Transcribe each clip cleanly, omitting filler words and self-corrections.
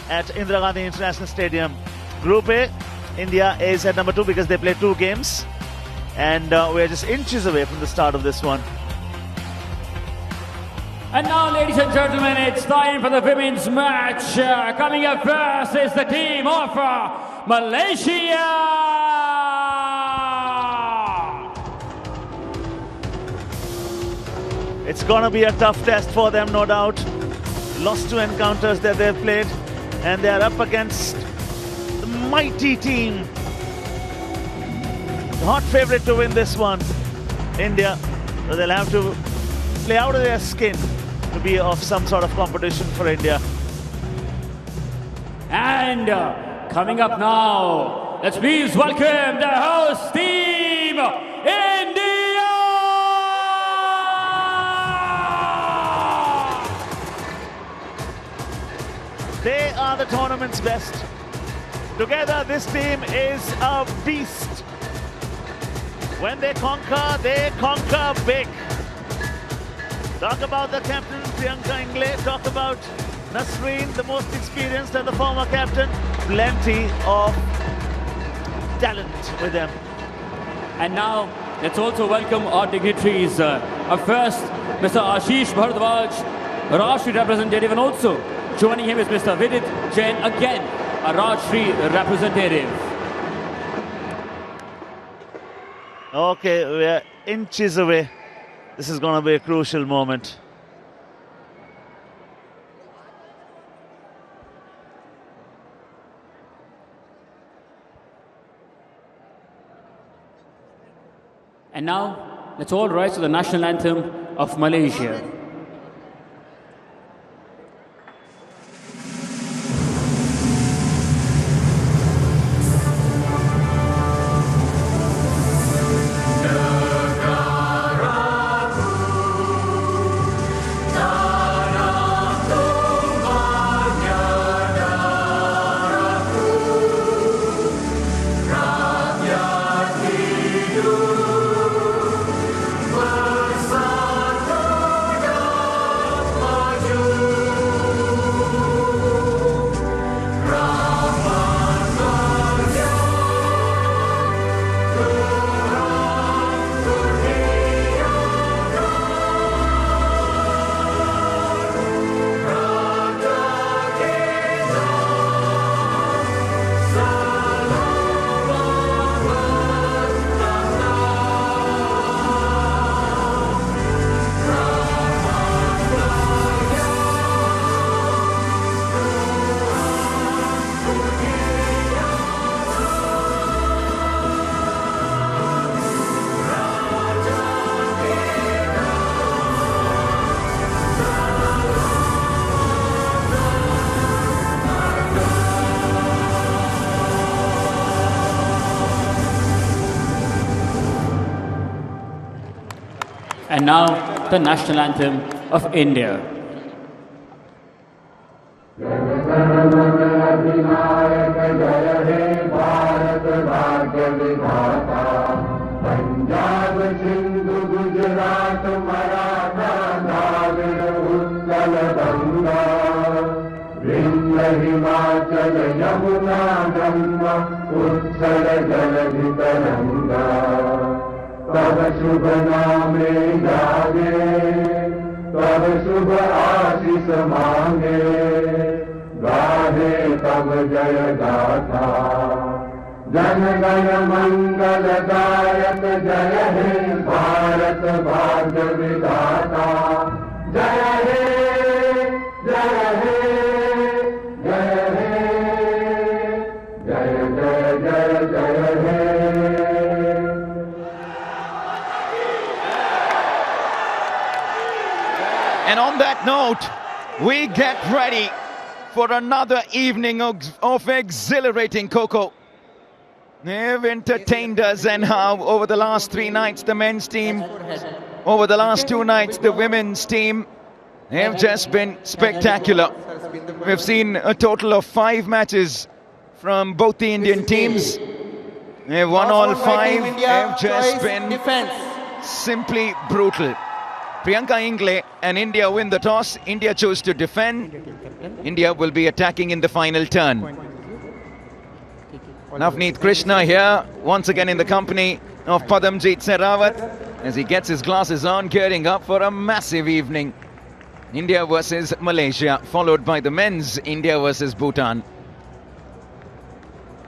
at Indira Gandhi International Stadium. Group A, India is at number 2 because they play 2 games. And we're just inches away from the start of this one. And now, ladies and gentlemen, it's time for the women's match. Coming up first is the team of Malaysia. It's going to be a tough test for them, no doubt. Lost 2 encounters that they've played, and they're up against the mighty team. The hot favourite to win this one, India. So they'll have to play out of their skin to be of some sort of competition for India. And coming up now, let's please welcome the host team, India! They are the tournament's best. Together, this team is a beast. When they conquer big. Talk about the captain, Priyanka Ingle. Talk about Nasreen, the most experienced and the former captain. Plenty of talent with them. And now, let's also welcome our dignitaries. Up first, Mr. Ashish Bharadwaj, Rashtriya representative, and also joining him is Mr. Vidit Jain, again a Rashtriya representative. Okay, we're inches away. This is going to be a crucial moment. And now, let's all rise to the national anthem of Malaysia. And now, the national anthem of India. तब शुभ नामे जागे, तब शुभ आशीष मांगे, गाहे तब जय गाथा। जन गण मंगलदायक जय हे भारत भाग्य विधाता। जय हे, जय हे, जय हे, जय जय जय जय हे। And on that note, we get ready for another evening of exhilarating Kho Kho. They've entertained us, and how over the last 3 nights the men's team, over the last 2 nights the women's team, they've just been spectacular. We've seen a total of 5 matches from both the Indian teams. They've won all 5. They've just been simply brutal. Priyanka Ingle and India win the toss. India chose to defend. India will be attacking in the final turn. Navneet Krishna here, once again in the company of Padamjeet Sehrawat, as he gets his glasses on, gearing up for a massive evening. India versus Malaysia, followed by the men's India versus Bhutan.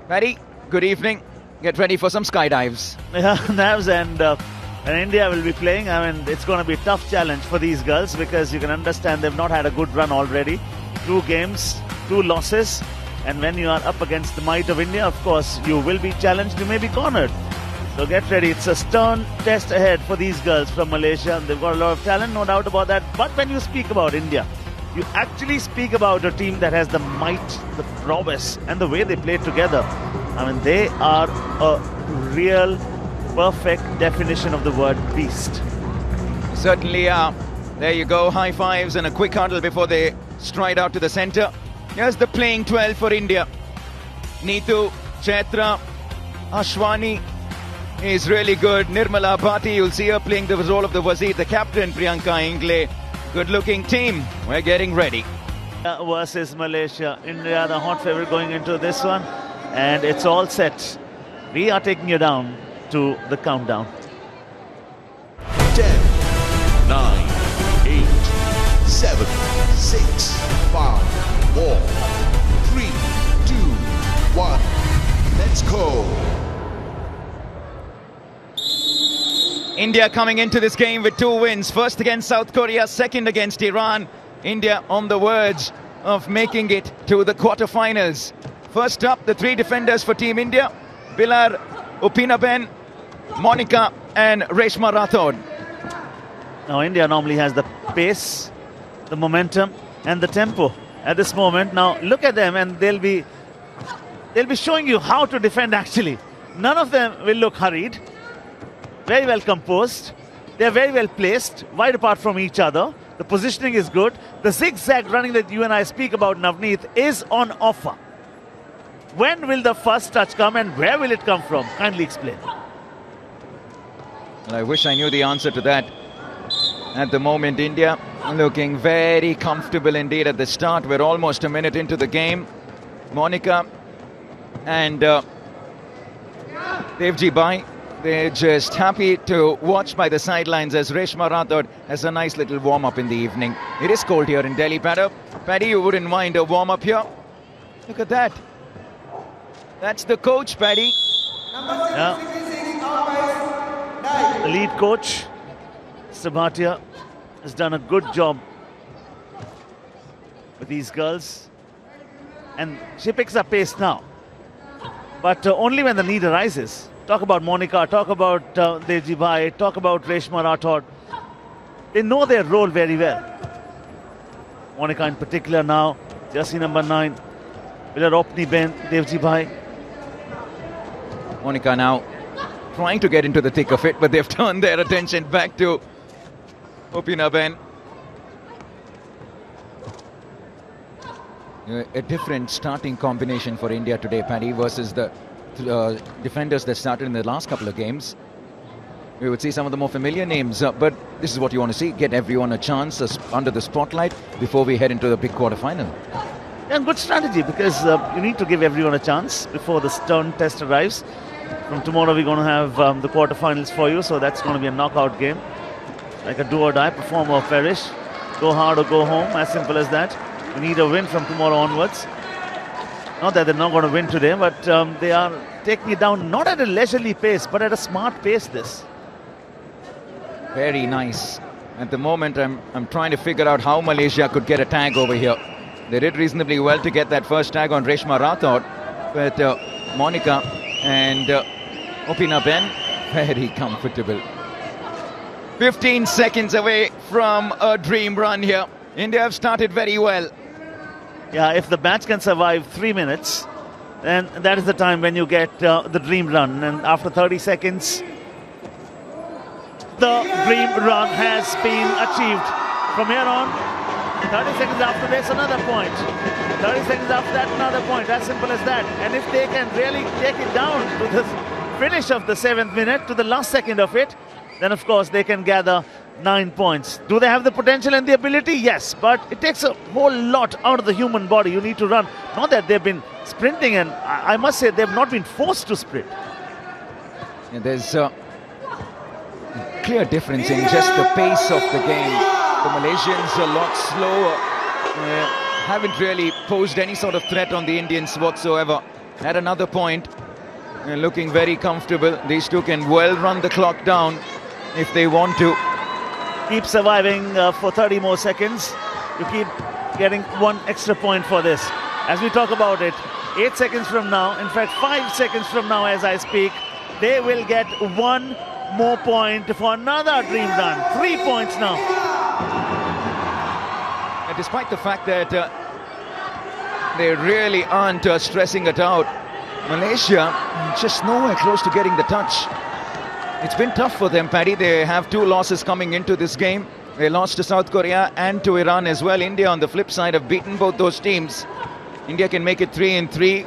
Paddy, good evening. Get ready for some skydives. Yeah, Navs, and India will be playing. I mean, it's going to be a tough challenge for these girls because you can understand they've not had a good run already. 2 games, 2 losses. And when you are up against the might of India, of course, you will be challenged, you may be cornered. So get ready. It's a stern test ahead for these girls from Malaysia. They've got a lot of talent, no doubt about that. But when you speak about India, you actually speak about a team that has the might, the prowess, and the way they play together. I mean, they are a real, perfect definition of the word beast. Certainly are. There you go, high fives and a quick huddle before they stride out to the centre. Here's the playing 12 for India. Neetu, Chaitra, Ashwani is really good. Nirmala Bhati, you'll see her playing the role of the Wazir, the captain, Priyanka Ingle. Good looking team. We're getting ready. Versus Malaysia. India, the hot favourite going into this one. And it's all set. We are taking you down to the countdown. 10, 9, 8, 7, 6, 5, 4, 3, 2, 1. Let's go. India coming into this game with 2 wins. First against South Korea, second against Iran. India on the verge of making it to the quarterfinals. First up, the 3 defenders for Team India. Bilar, Upinaben, Monica and Reshma Rathod. Now India normally has the pace, the momentum and the tempo at this moment. Now look at them, and they'll be showing you how to defend actually. None of them will look hurried. Very well composed. They're very well placed, wide apart from each other. The positioning is good. The zigzag running that you and I speak about, Navneet, is on offer. When will the first touch come and where will it come from? Kindly explain. Well, I wish I knew the answer to that. At the moment, India looking very comfortable indeed at the start. We're almost a minute into the game. Monica and Devji Bai, they're just happy to watch by the sidelines as Reshma Rathod has a nice little warm-up in the evening. It is cold here in Delhi, Paddy, you wouldn't mind a warm-up here? Look at that. That's the coach, Paddy. Yeah. The lead coach, Sabhatia, has done a good job with these girls. And she picks up pace now. But only when the need arises. Talk about Monica, talk about Devji Bai, talk about Reshma Rathod. They know their role very well. Monica in particular now, jersey number 9. Bilaropni Ben, Devji Bai. Monica now trying to get into the thick of it, but they've turned their attention back to Upinaben. A different starting combination for India today, Paddy, versus the defenders that started in the last couple of games. We would see some of the more familiar names, but this is what you want to see. Get everyone a chance under the spotlight before we head into the big quarterfinal. And good strategy, because you need to give everyone a chance before the stern test arrives. From tomorrow we're going to have the quarterfinals for you, so that's going to be a knockout game. Like a do or die, perform or perish. Go hard or go home, as simple as that. We need a win from tomorrow onwards. Not that they're not going to win today, but they are taking it down, not at a leisurely pace, but at a smart pace this. Very nice. At the moment, I'm trying to figure out how Malaysia could get a tag over here. They did reasonably well to get that first tag on Reshma Rathod, but Monica and Upinaben, very comfortable. 15 seconds away from a dream run here. India have started very well. Yeah, if the match can survive 3 minutes, then that is the time when you get the dream run. And after 30 seconds, the dream run has been achieved. From here on, 30 seconds after this, another point. 30 seconds after that, another point. As simple as that. And if they can really take it down to the finish of the 7th minute, to the last second of it, then of course they can gather 9 points. Do they have the potential and the ability? Yes, but it takes a whole lot out of the human body. You need to run. Not that they've been sprinting, and I must say they've not been forced to sprint. Yeah, there's a clear difference in just the pace of the game. The Malaysians are a lot slower. Haven't really posed any sort of threat on the Indians whatsoever. At another point, looking very comfortable. These two can well run the clock down if they want to. Keep surviving for 30 more seconds. You keep getting 1 extra point for this. As we talk about it, 8 seconds from now, in fact 5 seconds from now as I speak, they will get 1 more point for another dream run. 3 points now. And despite the fact that they really aren't stressing it out, Malaysia just nowhere close to getting the touch. It's been tough for them, Paddy. They have 2 losses coming into this game. They lost to South Korea and to Iran as well. India on the flip side have beaten both those teams. India can make it 3-3.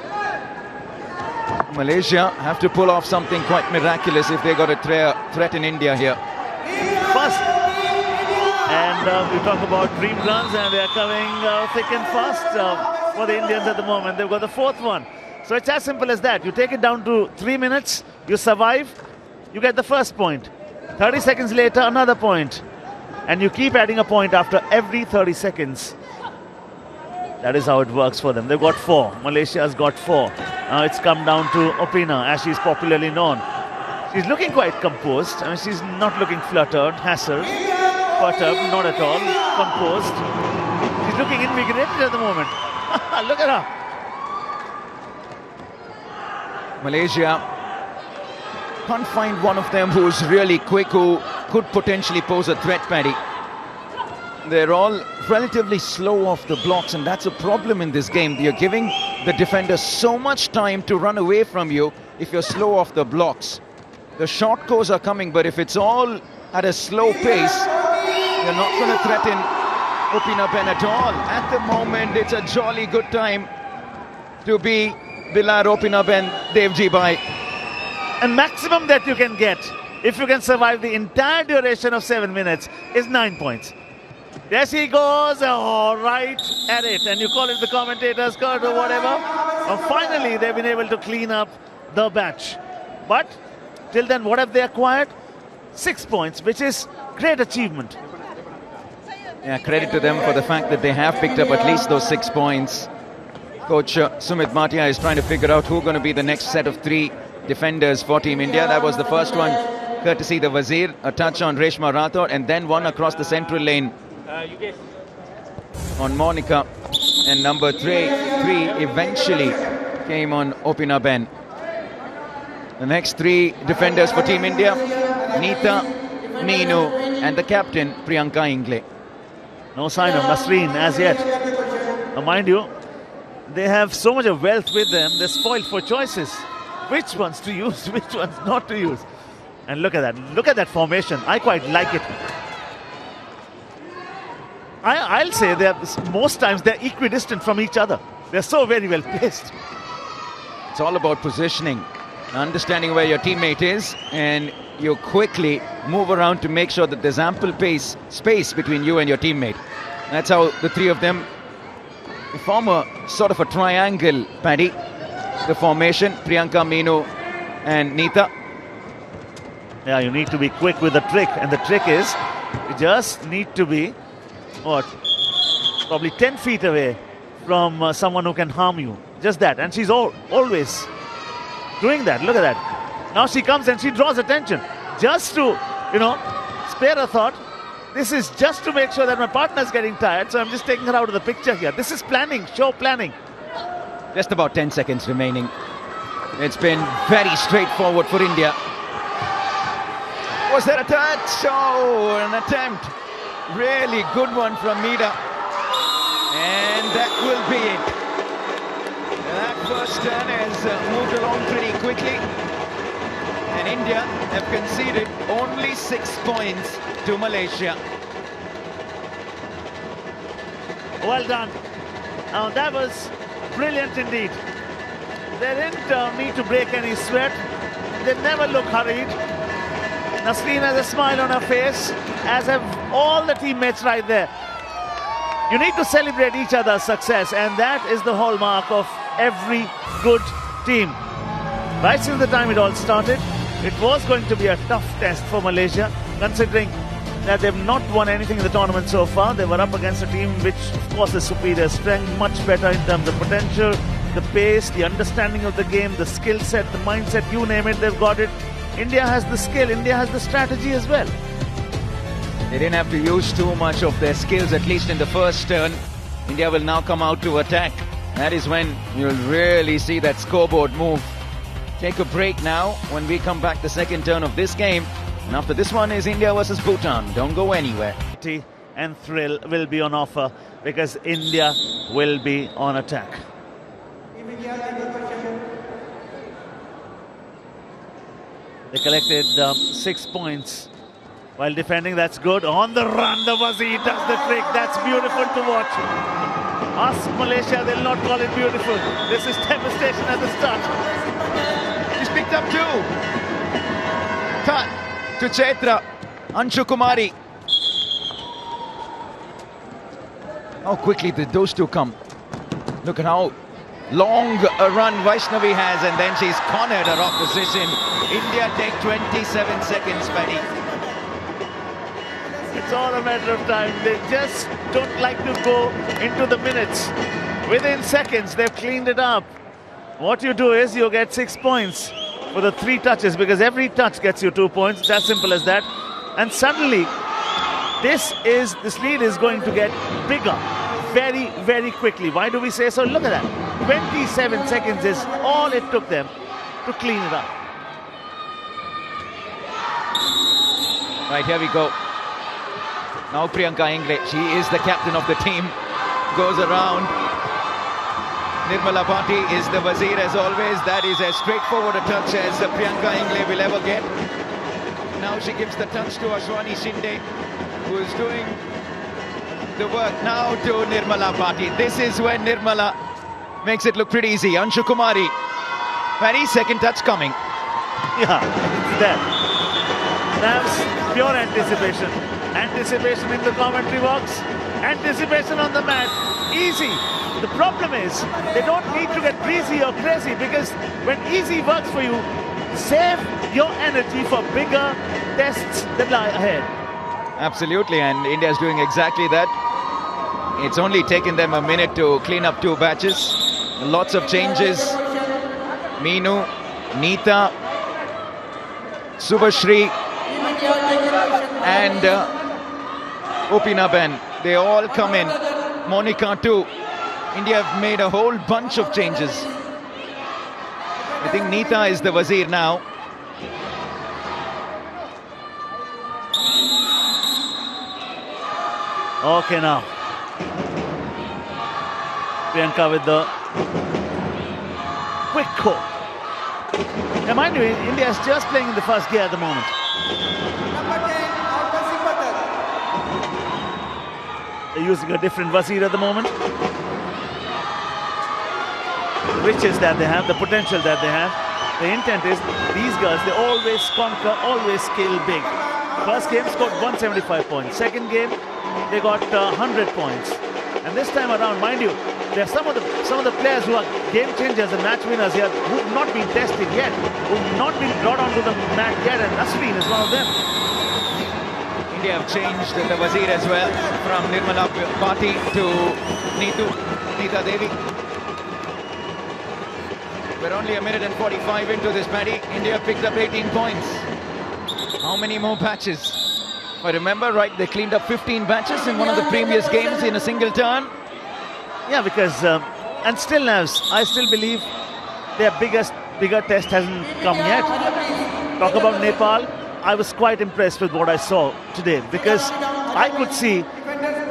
Malaysia have to pull off something quite miraculous if they got a threaten India here. First, and we talk about dream runs, and they are coming thick and fast for the Indians at the moment. They've got the 4th one. So it's as simple as that. You take it down to 3 minutes, you survive, you get the first point. 30 seconds later, another point. And you keep adding a point after every 30 seconds. That is how it works for them. They've got 4. Malaysia's got 4. Now it's come down to Opina, as she's popularly known. She's looking quite composed. I mean, she's not looking fluttered, hassled, perturbed, not at all. Composed. She's looking invigorated at the moment. Look at her. Malaysia can't find one of them who's really quick, who could potentially pose a threat, Paddy. They're all relatively slow off the blocks, and that's a problem in this game. You're giving the defender so much time to run away from you if you're slow off the blocks. The short goals are coming, but if it's all at a slow pace, you're not going to threaten Opina Ben at all. At the moment, it's a jolly good time to be Bilar Opina Ben Devji Bhai. And maximum that you can get, if you can survive the entire duration of 7 minutes, is 9 points. There she goes, right at it. And you call it the commentator's cut or whatever. And finally, they've been able to clean up the batch. But till then, what have they acquired? 6 points, which is great achievement. Yeah, credit to them for the fact that they have picked up at least those 6 points. Coach Sumit Bhatia is trying to figure out who's going to be the next set of 3 defenders for Team India. That was the first one, courtesy the Wazir, a touch on Reshma Rathod, and then one across the central lane on Monica. And number 3 eventually came on Opina Ben. The next 3 defenders for Team India, Neeta, Meenu, and the captain, Priyanka Ingle. No sign of Nasreen as yet. Now, mind you, they have so much of wealth with them, they're spoiled for choices. Which ones to use, which ones not to use. And look at that. Look at that formation. I quite like it. I'll say most times they're equidistant from each other. They're so very well placed. It's all about positioning, understanding where your teammate is, and you quickly move around to make sure that there's ample space between you and your teammate. That's how the 3 of them form a sort of a triangle, Paddy. The formation, Priyanka, Meenu and Neeta. Yeah, you need to be quick with the trick, and the trick is you just need to be probably 10 feet away from someone who can harm you. Just that, and she's always doing that. Look at that. Now she comes and she draws attention just to, spare a thought. This is just to make sure that my partner's getting tired, so I'm just taking her out of the picture here. This is planning, show planning. Just about 10 seconds remaining. It's been very straightforward for India. Was there a touch? Oh, an attempt. Really good one from Meeta. And that will be it. That first turn has moved along pretty quickly. And India have conceded only 6 points to Malaysia. Well done. Now that was brilliant indeed. They didn't need to break any sweat. They never look hurried. Nasreen has a smile on her face, as have all the teammates right there. You need to celebrate each other's success, and that is the hallmark of every good team. Right since the time it all started, it was going to be a tough test for Malaysia, considering that they've not won anything in the tournament so far. They were up against a team which, of course, is superior strength, much better in terms of potential, the pace, the understanding of the game, the skill set, the mindset, you name it, they've got it. India has the skill, India has the strategy as well. They didn't have to use too much of their skills, at least in the first turn. India will now come out to attack. That is when you'll really see that scoreboard move. Take a break now. When we come back, the second turn of this game. And after this one is India versus Bhutan. Don't go anywhere. And thrill will be on offer because India will be on attack. They collected 6 points while defending. That's good. On the run, the Wazir does the trick. That's beautiful to watch. Us, Malaysia, they'll not call it beautiful. This is devastation at the start. She's picked up 2. Cut to Chaitra. Anshu Kumari. How quickly did those two come? Look at how long a run Vaishnavi has, and then she's cornered her opposition. India take 27 seconds, Paddy. It's all a matter of time. They just don't like to go into the minutes. Within seconds, they've cleaned it up. What you do is you get 6 points for the 3 touches, because every touch gets you 2 points. It's as simple as that. And suddenly, this lead is going to get bigger very, very quickly. Why do we say so? Look at that. 27 seconds is all it took them to clean it up. Right, here we go. Now Priyanka Ingle, she is the captain of the team, goes around. Nirmala Bhati is the Wazir as always. That is as straightforward a touch as Priyanka Ingle will ever get. Now she gives the touch to Ashwani Shinde, who is doing the work now to Nirmala Bhati. This is when Nirmala makes it look pretty easy. Anshu Kumari, very second touch coming. Yeah, it's there. That's pure anticipation. Anticipation in the commentary box. Anticipation on the mat. Easy. The problem is, they don't need to get breezy or crazy, because when easy works for you, save your energy for bigger tests that lie ahead. Absolutely, and India is doing exactly that. It's only taken them a minute to clean up 2 batches. Lots of changes. Meenu, Neeta, Subhashri and Opinaben, they all come in. Monica too. India have made a whole bunch of changes. I think Neeta is the Wazir now. Okay, now Priyanka with the quick Kho. Now mind you, India is just playing in the first gear at the moment. They're using a different Wazir at the moment. The riches that they have, the potential that they have. The intent is, these girls, they always conquer, always scale big. First game scored 175 points. Second game, they got 100 points. And this time around, mind you, there are some of the players who are game changers and match winners here who have not been tested yet, who have not been brought onto the mat yet, and Nasreen is one of them. India have changed the Wazir as well, from Nirmala Bhati to Neeta Devi. We're only a minute and 45 into this, Paddy. India picked up 18 points. How many more batches? I remember, right, they cleaned up 15 batches in one of the previous games in a single turn. Yeah, because, and still now, I still believe their bigger test hasn't come yet. Talk about Nepal, I was quite impressed with what I saw today, because I could see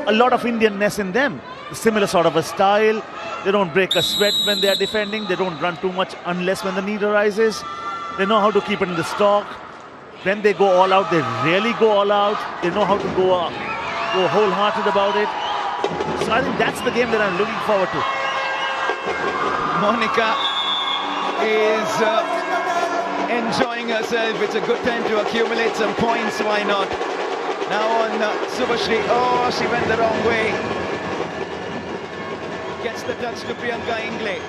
a lot of Indianness in them. A similar sort of a style. They don't break a sweat when they are defending. They don't run too much unless when the need arises. They know how to keep it in the stock. When they go all out, they really go all out. They know how to go wholehearted about it. So I think that's the game that I'm looking forward to. Monica is enjoying herself. It's a good time to accumulate some points, why not? Now on Subhashri. Oh, she went the wrong way. Gets the touch to Priyanka Ingle.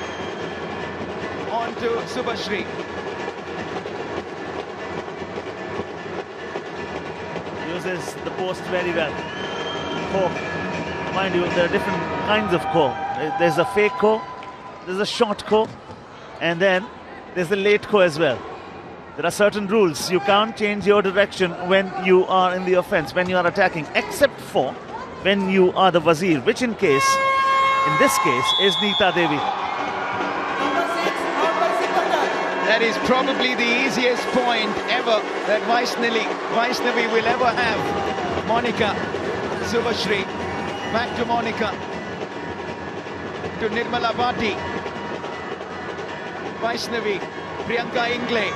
On to Subhashri. Uses the post very well. Kho. Mind you, there are different kinds of Kho. There's a fake Kho, there's a short Kho, and then there's the late Kho as well. There are certain rules. You can't change your direction when you are in the offense, when you are attacking, except for when you are the Wazir, which in this case, is Neeta Devi. That is probably the easiest point ever that Vaishnavi will ever have. Monica, Subhashri, back to Monica, to Nirmala Bhati, Vaishnavi, Priyanka Ingle,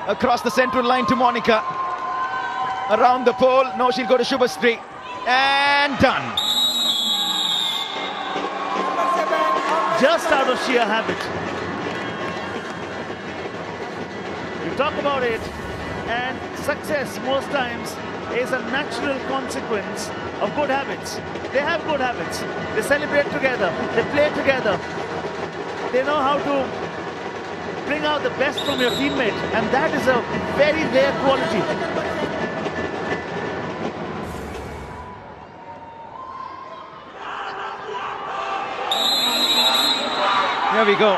across the central line to Monica, around the pole, no, she'll go to Shubhasri, and done. Just out of sheer habit. You talk about it, and success most times is a natural consequence of good habits. They have good habits. They celebrate together. They play together. They know how to bring out the best from your teammate, and that is a very rare quality. Here we go.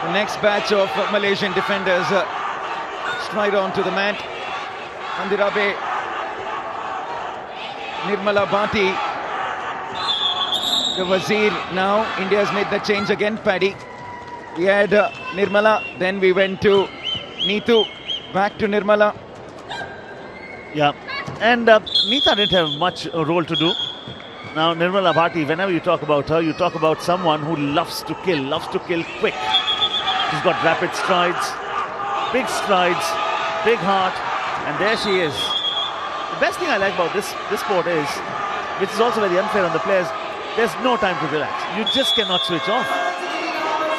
The next batch of Malaysian defenders stride on to the mat. Andirabe, Nirmala Bhati, the Wazir. Now India's made the change again, Paddy. We had Nirmala, then we went to Neetu, back to Nirmala. Yeah, and Neeta didn't have much role to do. Now Nirmala Bhati, whenever you talk about her, you talk about someone who loves to kill quick. She's got rapid strides, big heart, and there she is. The best thing I like about this sport is, which is also very unfair on the players, there's no time to relax. You just cannot switch off.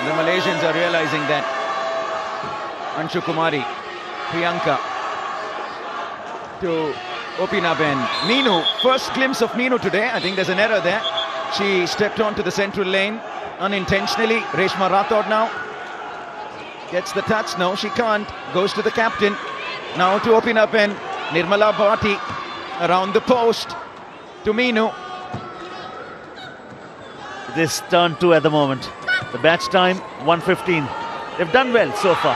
The Malaysians are realizing that. Anshu Kumari, Priyanka to Opinaben. Meenu, first glimpse of Meenu today. I think there's an error there. She stepped onto the central lane unintentionally. Reshma Rathod now gets the touch. No, she can't. Goes to the captain. Now to Opinaben. Nirmala Bhati around the post to Meenu. This turn 2 at the moment. The batch time 1:15. They've done well so far.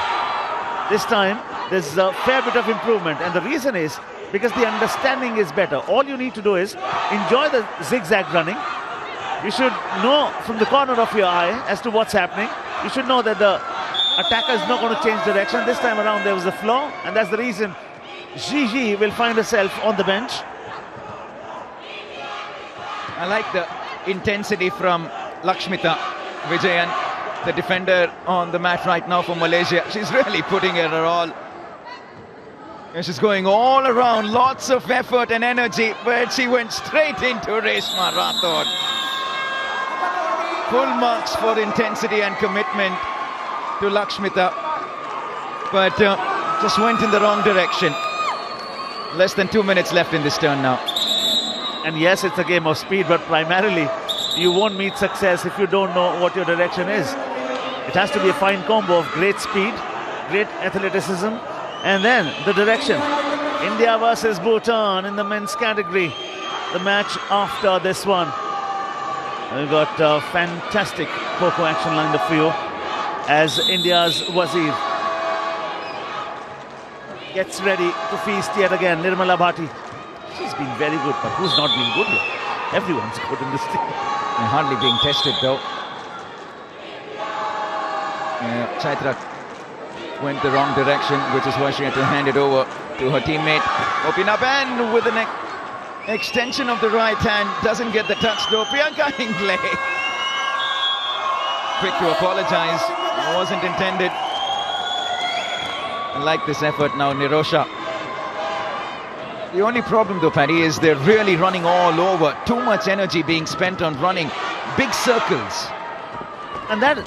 This time there's a fair bit of improvement, and the reason is because the understanding is better. All you need to do is enjoy the zigzag running. You should know from the corner of your eye as to what's happening. You should know that the attacker is not going to change direction. This time around there was a flaw, and that's the reason Gigi will find herself on the bench. I like the intensity from Lakshmita Vijayan, the defender on the mat right now for Malaysia. She's really putting in her all. And she's going all around, lots of effort and energy, but she went straight into Reshma Rathod. Full marks for intensity and commitment to Lakshmita, but just went in the wrong direction. Less than 2 minutes left in this turn now. And yes, it's a game of speed, but primarily you won't meet success if you don't know what your direction is. It has to be a fine combo of great speed, great athleticism, and then the direction. India versus Bhutan in the men's category. The match after this one. We've got fantastic Kho Kho action lined up for you as India's Wazir gets ready to feast yet again. Nirmala Bhati. She's been very good, but who's not been good here? Everyone's good in this team. And hardly being tested though. Chaitra went the wrong direction, which is why she had to hand it over to her teammate. Opinaben with an extension of the right hand, doesn't get the touch though. Priyanka Ingle quick to apologize, wasn't intended. I like this effort now, Nirosha. The only problem though, Paddy, is they're really running all over. Too much energy being spent on running big circles. And that,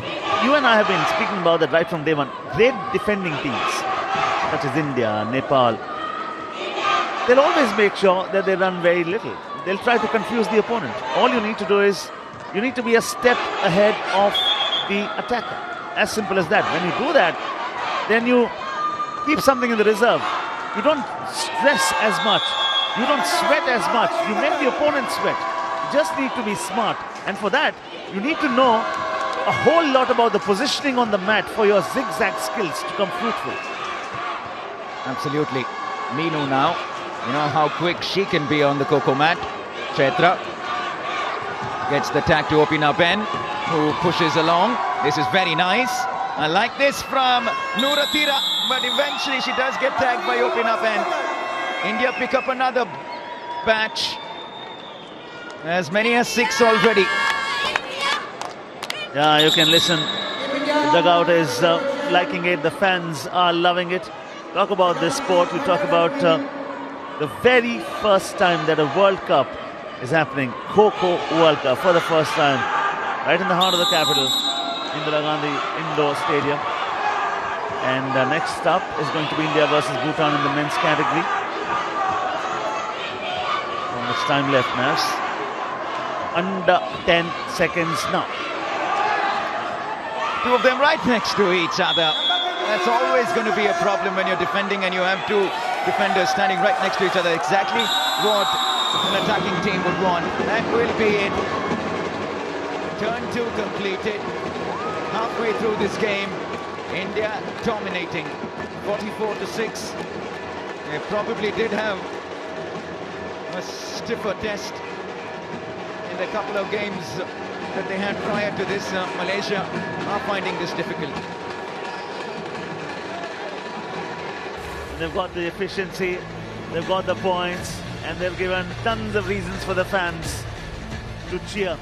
you and I have been speaking about that right from day one. Great defending teams, such as India, Nepal, they'll always make sure that they run very little. They'll try to confuse the opponent. All you need to do is, you need to be a step ahead of the attacker. As simple as that. When you do that, then you keep something in the reserve. You don't stress as much. You don't sweat as much. You make the opponent sweat. You just need to be smart. And for that, you need to know a whole lot about the positioning on the mat for your zigzag skills to come fruitful. Absolutely. Meenu now. You know how quick she can be on the Kho Kho mat. Chaitra gets the tag to Opina Ben, who pushes along. This is very nice. I like this from Nuratira, but eventually she does get tagged by Opina Ben. India pick up another batch. As many as 6 already. Yeah, you can listen. The dugout is liking it. The fans are loving it. Talk about this sport. You talk about the very first time that a World Cup is happening. Kho Kho World Cup for the first time. Right in the heart of the capital. Indira Gandhi Indoor Stadium. And next up is going to be India versus Bhutan in the men's category. How much time left, Navs? Under 10 seconds now. Two of them right next to each other. That's always going to be a problem when you're defending and you have two defenders standing right next to each other. Exactly what an attacking team would want. That will be it. Turn 2 completed. Halfway through this game, India dominating 44-6. They probably did have a stiffer test in the couple of games that they had prior to this. Malaysia are finding this difficult. They've got the efficiency, they've got the points, and they've given tons of reasons for the fans to cheer.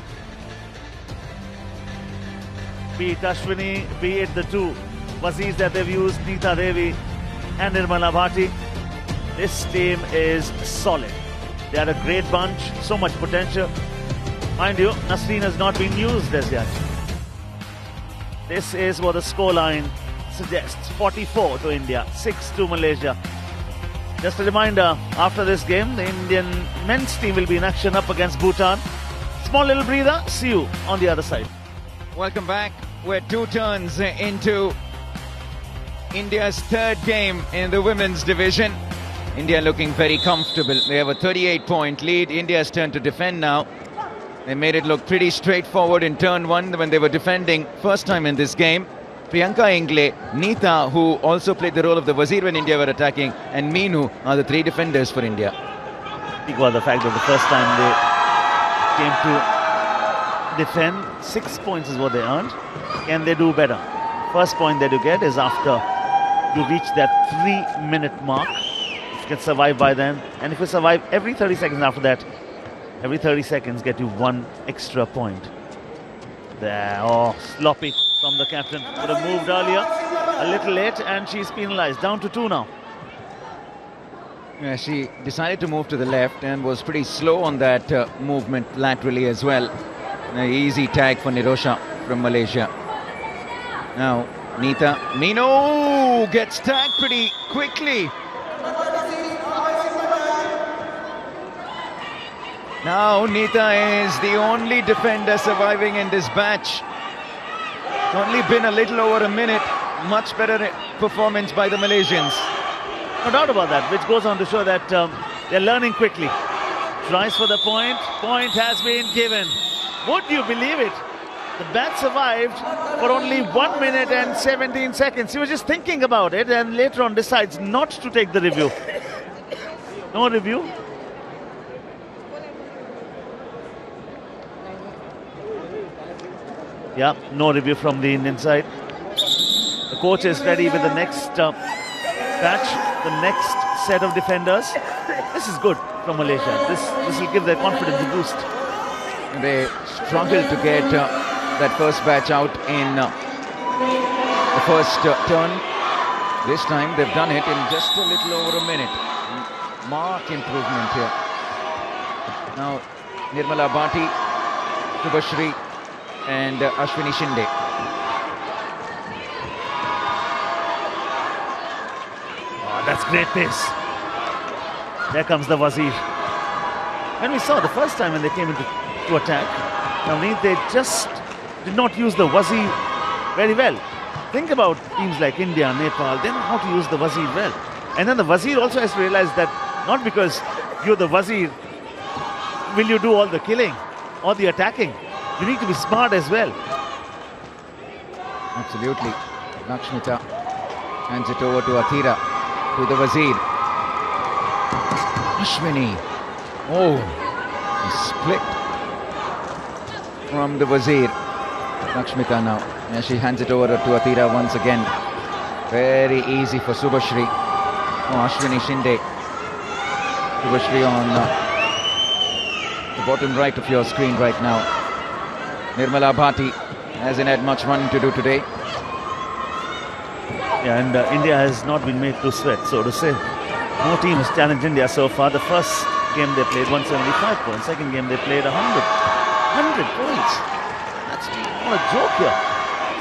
Be it Ashwini, be it the two Wazis that they've used, Neeta Devi and Nirmala Bhati. This team is solid. They are a great bunch, so much potential. Mind you, Nasreen has not been used as yet. This is what the scoreline suggests. 44 to India, 6 to Malaysia. Just a reminder, after this game, the Indian men's team will be in action up against Bhutan. Small little breather, see you on the other side. Welcome back. We're 2 turns into India's 3rd game in the women's division. India looking very comfortable. They have a 38-point lead. India's turn to defend now. They made it look pretty straightforward in turn 1 when they were defending first time in this game. Priyanka Ingle, Neeta, who also played the role of the Wazir when India were attacking, and Meenu are the 3 defenders for India. Speak about the fact that the first time they came to defend, 6 points is what they earned. Can they do better? First point that you get is after you reach that 3-minute mark. If you can survive by then, and if you survive every 30 seconds after that, every 30 seconds get you 1 extra point. There, oh, sloppy from the captain. Could have moved earlier, a little late, and she's penalized. Down to 2 now. Yeah, she decided to move to the left and was pretty slow on that movement laterally as well. An easy tag for Nirosha from Malaysia. Now, Neeta, Meenu gets tagged pretty quickly. Now Neeta is the only defender surviving in this batch. Only been a little over a minute. Much better performance by the Malaysians. No doubt about that, which goes on to show that they're learning quickly. Tries for the point. Point has been given. Would you believe it? The bat survived for only 1 minute and 17 seconds. He was just thinking about it and later on decides not to take the review. No review. Yeah, no review from the Indian side. The coach is ready with the next batch, the next set of defenders. This is good from Malaysia. This will give their confidence a boost. They struggled to get that first batch out in the first turn. This time they've done it in just a little over a minute. Marked improvement here. Now Nirmala Bhati, Subhashri, and Ashwini Shinde. Oh, that's great pace. There comes the Wazir. When we saw the first time when they came into to attack, Navneet, they just did not use the Wazir very well. Think about teams like India, Nepal, they know how to use the Wazir well. And then the Wazir also has to realize that not because you're the Wazir will you do all the killing or the attacking. You need to be smart as well. Absolutely. Lakshmita hands it over to Athira, to the Wazir. Ashwini. Oh, he split from the Wazir. Lakshmita now. And she hands it over to Athira once again. Very easy for Subhashri. Oh, Ashwini Shinde. Subhashri on the bottom right of your screen right now. Nirmala Bhati hasn't had much running to do today. Yeah, and India has not been made to sweat, so to say. No team has challenged India so far. The first game they played 175 points. Second game they played 100 points. That's not a joke here.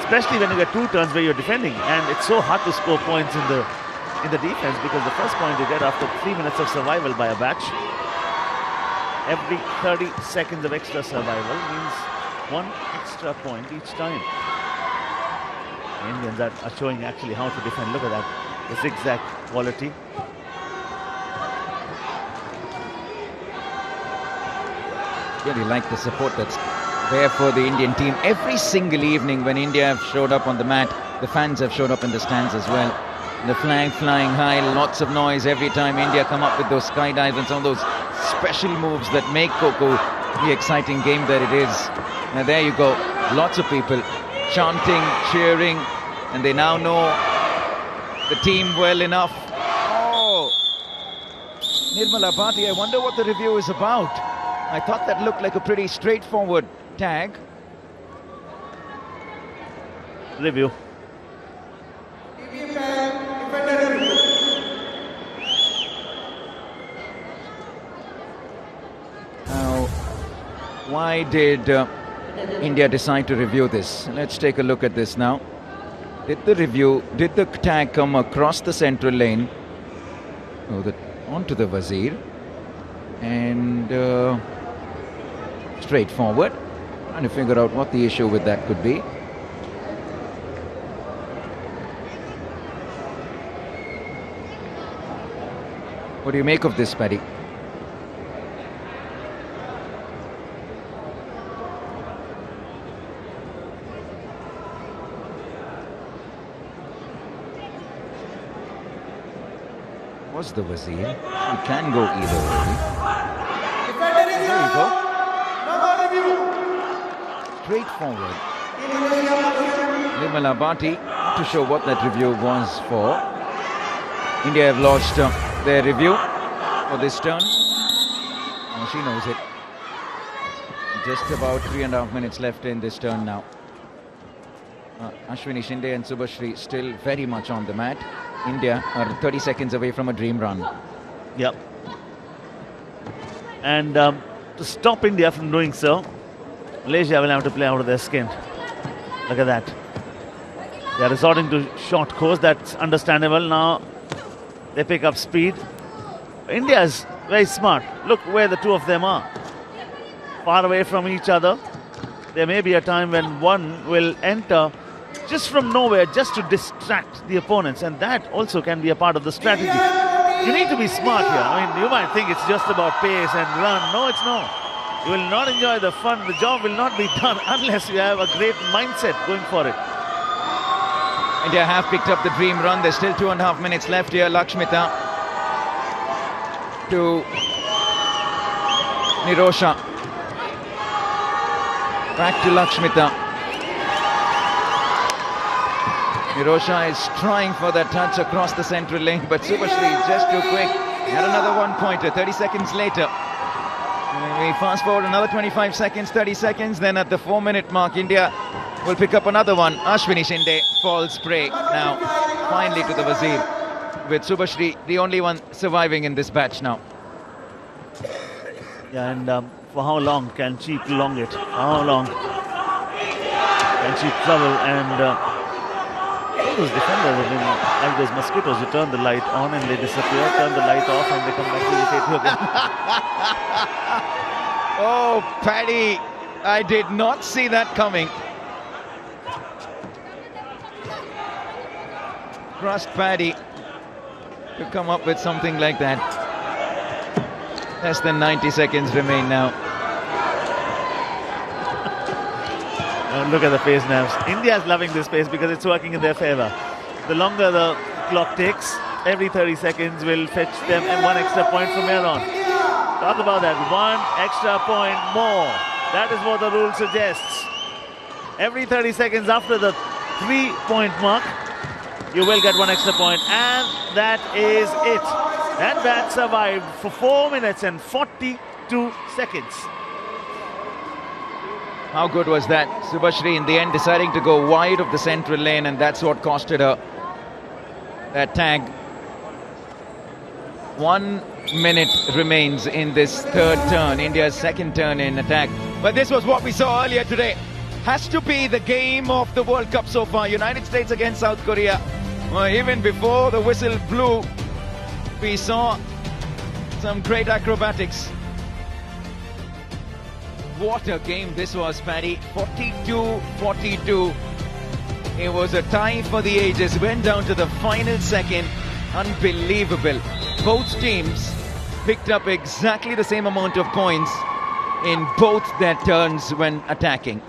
Especially when you get two turns where you're defending, and it's so hard to score points in the defense because the first point you get after 3 minutes of survival by a batch. Every 30 seconds of extra survival means one extra point each time. The Indians are showing actually how to defend. Look at that, the zigzag quality. Really like the support that's there for the Indian team. Every single evening when India have showed up on the mat, the fans have showed up in the stands as well. The flag flying high, lots of noise every time India come up with those skydives and some of those special moves that make Kho Kho the exciting game that it is. Now there you go, lots of people chanting, cheering, and they now know the team well enough. Oh, Nirmala Bhati, I wonder what the review is about. I thought that looked like a pretty straightforward tag. Review. Now, why did India decide to review this? Let's take a look at this now. Did the tag come across the central lane? Onto the Wazir. And straightforward. Trying to figure out what the issue with that could be. What do you make of this, Paddy? Was the Wazir? It can go either way. There you go. Straightforward. Nirmala Bhati to show what that review was for. India have lost their review for this turn. Oh, she knows it. Just about 3.5 minutes left in this turn now. Ashwini Shinde and Subhashri still very much on the mat. India are 30 seconds away from a dream run. Yep. And to stop India from doing so, Malaysia will have to play out of their skin. Look at that. They are resorting to short course. That's understandable. Now they pick up speed. India is very smart. Look where the two of them are. Far away from each other. There may be a time when one will enter just from nowhere, just to distract the opponents, and that also can be a part of the strategy. You need to be smart here. I mean, you might think it's just about pace and run. No, it's not. You will not enjoy the fun. The job will not be done unless you have a great mindset going for it. India have picked up the dream run. There's still 2.5 minutes left here. Lakshmita to Nirosha. Back to Lakshmita. Nirosha is trying for that touch across the central lane, but Subhashri is just too quick. Had another one-pointer 30 seconds later. We fast forward another 25 seconds, 30 seconds, then at the 4-minute mark, India will pick up another one. Ashwini Shinde falls prey now, finally to the Wazir, with Subhashri the only one surviving in this batch now. Yeah, and for how long can she prolong it? How long? see trouble, and all those defenders have been like those mosquitoes. You turn the light on and they disappear, turn the light off and they come back to irritate you again. Oh, Paddy, I did not see that coming. Trust Paddy to come up with something like that. Less than 90 seconds remain now. And look at the pace now. India is loving this pace because it's working in their favour. The longer the clock takes, every 30 seconds will fetch them one extra point from here on. Talk about that, one extra point more. That is what the rule suggests. Every 30 seconds after the 3-point mark, you will get one extra point, and that is it. That bat survived for 4 minutes and 42 seconds. How good was that? Subhashri in the end deciding to go wide of the central lane, and that's what costed her that tag. 1 minute remains in this third turn, India's second turn in attack. But this was what we saw earlier today. Has to be the game of the World Cup so far. United States against South Korea. Well, even before the whistle blew, we saw some great acrobatics. What a game this was, Paddy. 42-42. It was a tie for the ages. Went down to the final second. Unbelievable. Both teams picked up exactly the same amount of points in both their turns when attacking.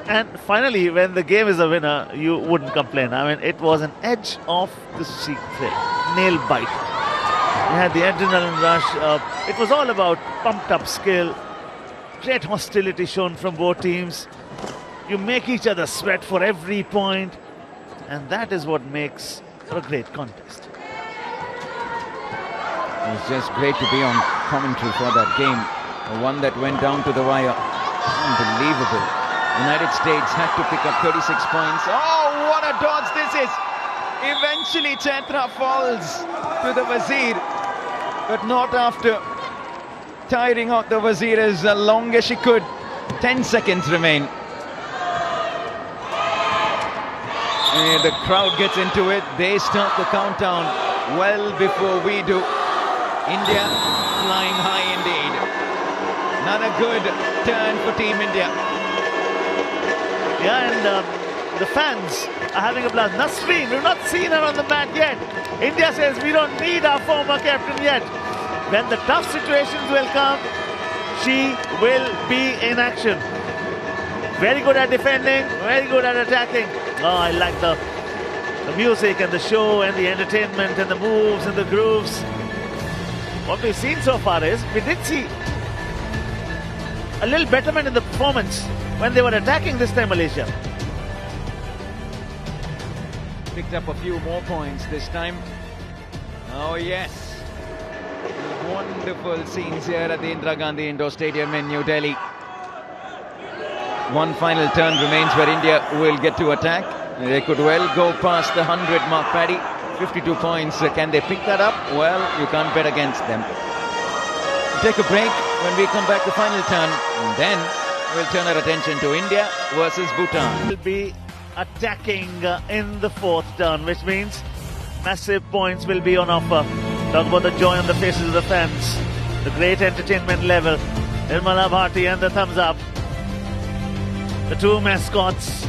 And finally, when the game is a winner, you wouldn't complain. I mean, it was an edge of the seat thread, nail bite. You had the adrenaline rush. It was all about pumped up skill. Great hostility shown from both teams. You make each other sweat for every point, and that is what makes for a great contest. It was just great to be on commentary for that game. The one that went down to the wire. Unbelievable. United States had to pick up 36 points. Oh, what a dodge this is! Eventually Chaitra falls to the Wazir, but not after tiring out the Wazir as long as she could. 10 seconds remain. And the crowd gets into it. They start the countdown well before we do. India flying high indeed. Another good turn for Team India. Yeah, and the fans are having a blast. Nasreen, we've not seen her on the mat yet. India says we don't need our former captain yet. When the tough situations will come, she will be in action. Very good at defending, very good at attacking. Oh, I like the music and the show and the entertainment and the moves and the grooves. What we've seen so far is, we did see a little betterment in the performance when they were attacking this time, Malaysia. Picked up a few more points this time. Oh yes. Wonderful scenes here at the Indira Gandhi Indoor Stadium in New Delhi. One final turn remains where India will get to attack. They could well go past the 100 mark, Paddy. 52 points. Can they pick that up? Well, you can't bet against them. Take a break. When we come back, the final turn, and then we'll turn our attention to India versus Bhutan. Will be attacking in the fourth turn, which means massive points will be on offer. Talk about the joy on the faces of the fans, the great entertainment level. Nirmala Bharti and the thumbs up. The two mascots.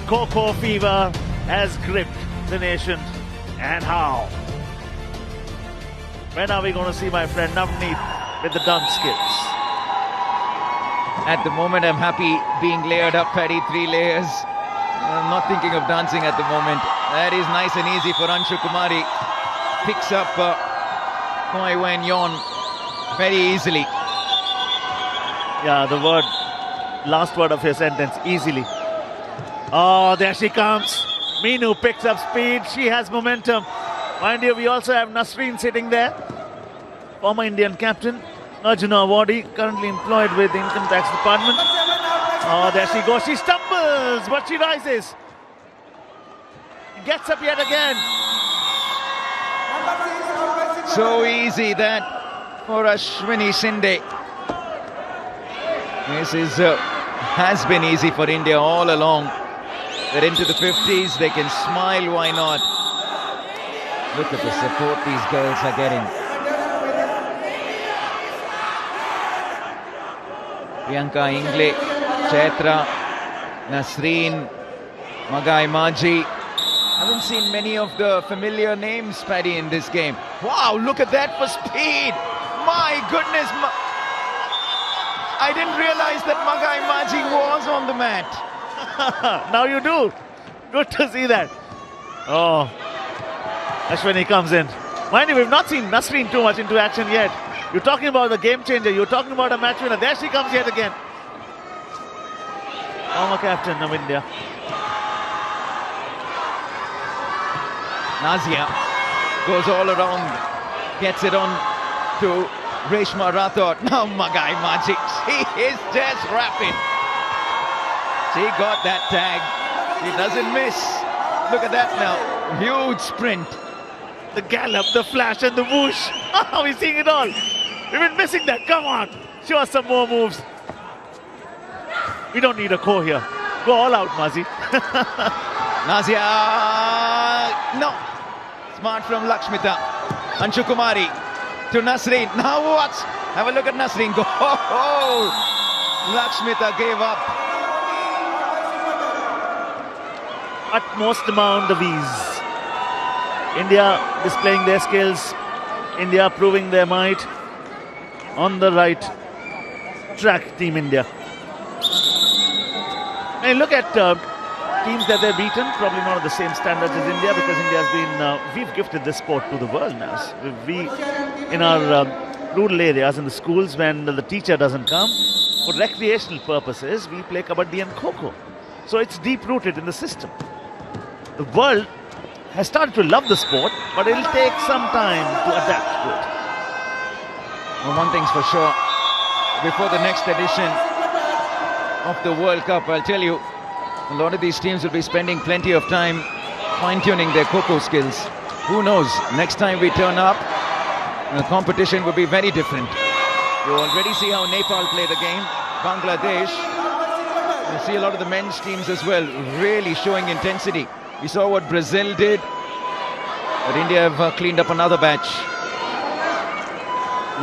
Kho Kho fever has gripped the nation. And how? When are we going to see my friend Navneet with the dance skills? At the moment, I'm happy being layered up, Paddy, 3 layers. I'm not thinking of dancing at the moment. That is nice and easy for Anshu Kumari. Picks up Koi Wen Yon very easily. Yeah, the last word of your sentence, easily. Oh, there she comes. Meenu picks up speed. She has momentum. Mind you, we also have Nasreen sitting there. Former Indian captain. Arjuna awardee, currently employed with the Income Tax Department. Oh, there she goes. She stumbles, but she rises. Gets up yet again. So easy that for Ashwini Shinde. This is has been easy for India all along. They're into the 50s, they can smile, why not? Look at the support these girls are getting. Priyanka Ingle, Chaitra, Nasreen, Magai Maji. Haven't seen many of the familiar names, Paddy, in this game. Wow, look at that for speed! My goodness! I didn't realize that Magai Maji was on the mat. Now you do. Good to see that. Oh, Ashwini comes in. Mind you, we've not seen Nasreen too much into action yet. You're talking about the game changer. You're talking about a match winner. There she comes yet again. Former captain of India. Nazia goes all around, gets it on to Reshma Rathod. Now Magai Maji, she is just rapid. She got that tag. She doesn't miss. Look at that now. Huge sprint. The gallop, the flash and the whoosh. We're seeing it all. We've been missing that. Come on. Show us some more moves. We don't need a Kho here. Go all out, Mazi. Nazia. No. Smart from Lakshmita. Anshu Kumari to Nasreen. Now what? Have a look at Nasreen. Go. Oh, Lakshmita gave up. Utmost amount of ease. India displaying their skills. India proving their might. On the right track, Team India. And look at teams that they've beaten. Probably not at the same standards as India, because India has been, we've gifted this sport to the world now. We in our rural areas, in the schools, when the teacher doesn't come, for recreational purposes, we play Kabaddi and Kho Kho. So it's deep-rooted in the system. The world has started to love the sport, but it'll take some time to adapt to it. Well, one thing's for sure, before the next edition of the World Cup, I'll tell you, a lot of these teams will be spending plenty of time fine-tuning their Kho Kho skills. Who knows, next time we turn up, the competition will be very different. You already see how Nepal play the game, Bangladesh. You see a lot of the men's teams as well, really showing intensity. We saw what Brazil did, but India have cleaned up another batch.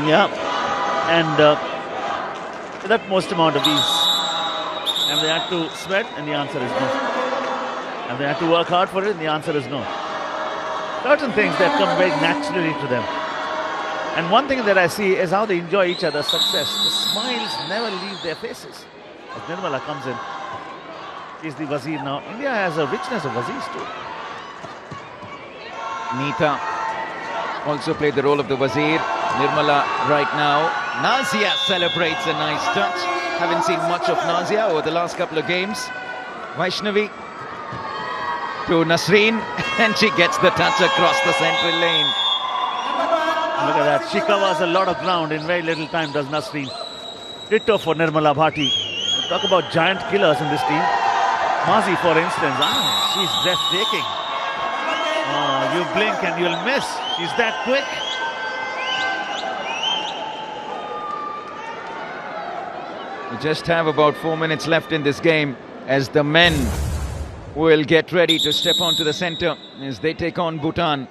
Yeah, and with utmost amount of ease. Have they had to sweat? And the answer is no. Have they had to work hard for it? And the answer is no. Certain things that come very naturally to them. And one thing that I see is how they enjoy each other's success. The smiles never leave their faces. As Nirmala comes in, she's the Wazir now. India has a richness of Wazirs too. Neeta also played the role of the Wazir. Nirmala right now. Nazia celebrates a nice touch. Haven't seen much of Nazia over the last couple of games. Vaishnavi to Nasreen, and she gets the touch across the central lane. Look at that. She covers a lot of ground in very little time, does Nasreen. Ditto for Nirmala Bhati. We'll talk about giant killers in this team. Mazi, for instance, she's breathtaking. You blink and you'll miss. She's that quick. We just have about 4 minutes left in this game as the men will get ready to step onto the center as they take on Bhutan.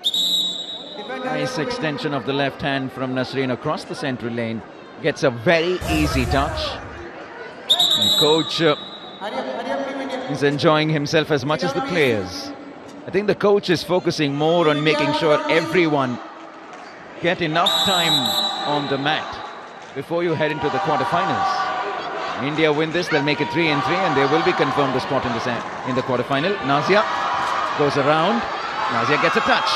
Nice extension of the left hand from Nasreen across the central lane. Gets a very easy touch. And coach is enjoying himself as much as the players. I think the coach is focusing more on making sure everyone get enough time on the mat before you head into the quarterfinals. India win this, they'll make it 3-3, and they will be confirmed a spot in the quarterfinal. Nazia goes around. Nazia gets a touch.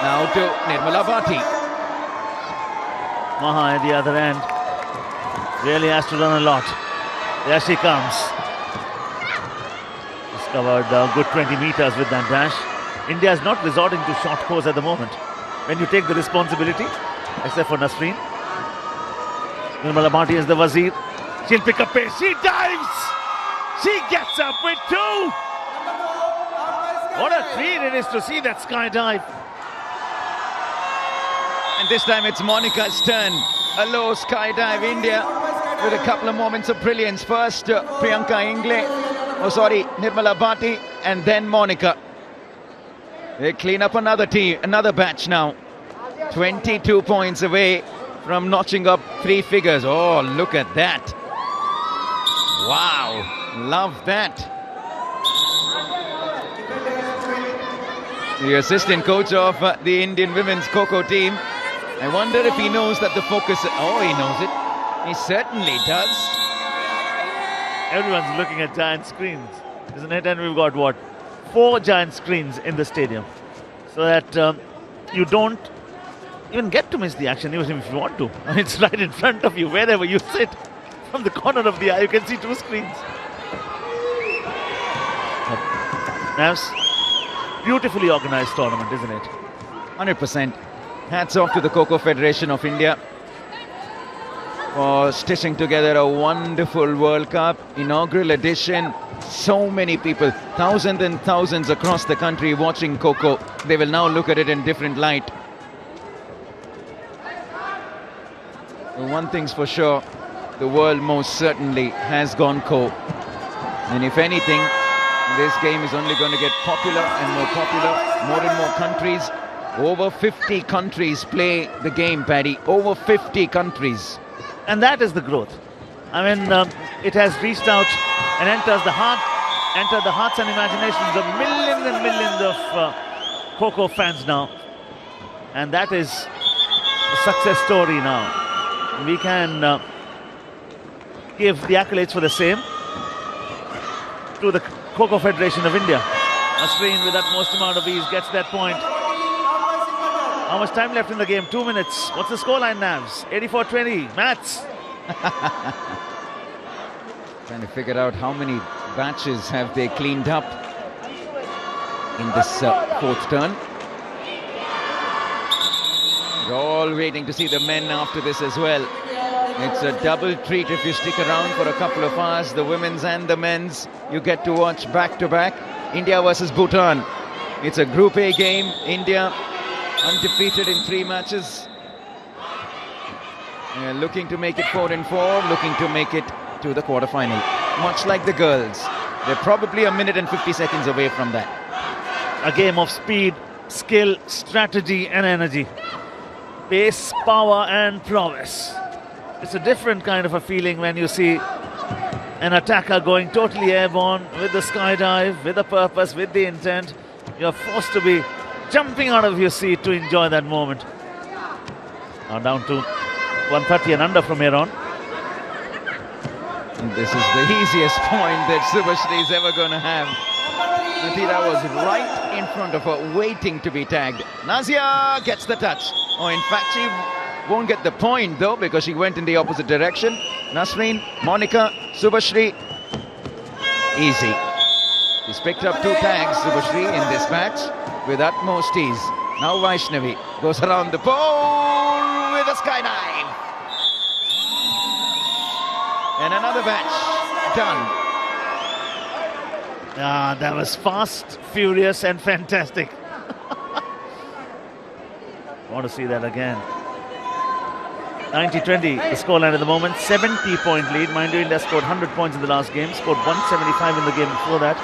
Now to Nirmala Bhati. Maha at the other end really has to run a lot. There she comes. She's covered a good 20 meters with that dash. India is not resorting to short course at the moment. When you take the responsibility, except for Nasreen. Nirmala Bhati is the Wazir. She'll pick up pace. She dives! She gets up with 2! What a treat it is to see that skydive. And this time it's Monica's turn. A low skydive. India with a couple of moments of brilliance. First, Priyanka Nirmala Bhati, and then Monica. They clean up another batch now. 22 points away from notching up 3 figures. Oh, look at that. Wow, love that. The assistant coach of the Indian women's Kho Kho team. I wonder if he knows that the focus... Oh, he knows it. He certainly does. Everyone's looking at giant screens, isn't it? And we've got, what, 4 giant screens in the stadium. So that you don't even get to miss the action, even if you want to. I mean, it's right in front of you, wherever you sit. From the corner of the eye, you can see 2 screens. Navs, beautifully organized tournament, isn't it? 100%. Hats off to the Kho Kho Federation of India for stitching together a wonderful World Cup inaugural edition. So many people, thousands and thousands across the country watching Kho Kho. They will now look at it in different light. One thing's for sure, the world most certainly has gone Kho. And if anything, this game is only going to get popular and more popular. More and more countries. Over 50 countries play the game, Paddy. Over 50 countries. And that is the growth. I mean, it has reached out and entered the hearts and imaginations of millions and millions of Kho Kho fans now. And that is a success story now. We can give the accolades for the same to the Kho Kho Federation of India. A screen with utmost amount of ease gets that point. How much time left in the game? 2 minutes. What's the scoreline, Navs? 84-20. Maths. Trying to figure out how many batches have they cleaned up in this 4th turn. We're all waiting to see the men after this as well. It's a double treat if you stick around for a couple of hours. The women's and the men's, you get to watch back to back. India versus Bhutan. It's a Group A game. India undefeated in 3 matches. Looking to make it 4-4, looking to make it to the quarterfinal. Much like the girls. They're probably a minute and 50 seconds away from that. A game of speed, skill, strategy and energy. Pace, power and prowess. It's a different kind of a feeling when you see an attacker going totally airborne with the skydive, with a purpose, with the intent. You're forced to be jumping out of your seat to enjoy that moment. Now down to 130 and under from here on. And this is the easiest point that Subhashri is ever going to have. Natira was right in front of her, waiting to be tagged. Nazia gets the touch. Oh, in fact, she won't get the point, though, because she went in the opposite direction. Nasreen, Monica, Subhashri. Easy. She's picked up 2 tags, Subhashri, in this match with utmost ease. Now Vaishnavi goes around the pole with a skydive. And another batch done. Ah, that was fast, furious and fantastic. Want to see that again. 90-20, the scoreline at the moment. 70-point lead. Mind you, India scored 100 points in the last game. Scored 175 in the game before that.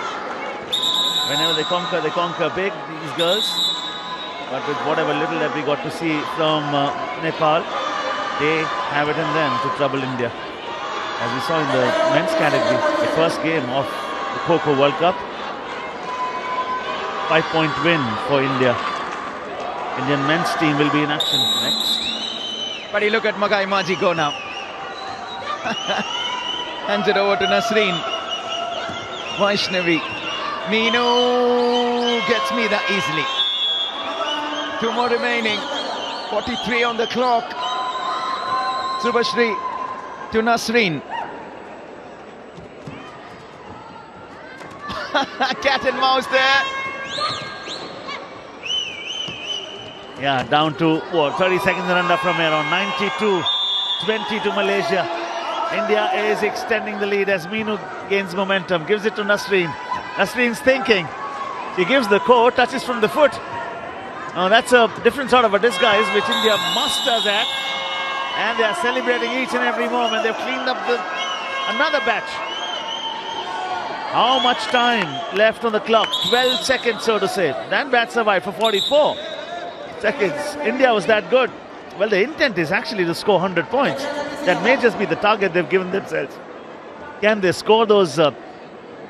Whenever they conquer big, these girls. But with whatever little that we got to see from Nepal, they have it in them to trouble India. As we saw in the men's category, the first game of the Kho Kho World Cup. 5-point win for India. Indian men's team will be in action next. But look at Magai Maji go now. Hands it over to Nasreen. Vaishnavi. Meenu gets me that easily. 2 more remaining. 43 on the clock. Subhashri to Nasreen. Cat and mouse there. Yeah, down to what, 30 seconds and under from here on. 92-20 to Malaysia. India is extending the lead as Meenu gains momentum. Gives it to Nasreen. Nasreen's thinking. She gives the Kho, touches from the foot. Now that's a different sort of a disguise which India masters at. And they are celebrating each and every moment. They've cleaned up another batch. How much time left on the clock? 12 seconds, so to say. That bat survived for 44 seconds. India was that good. Well, the intent is actually to score 100 points. That may just be the target they've given themselves. Can they score those,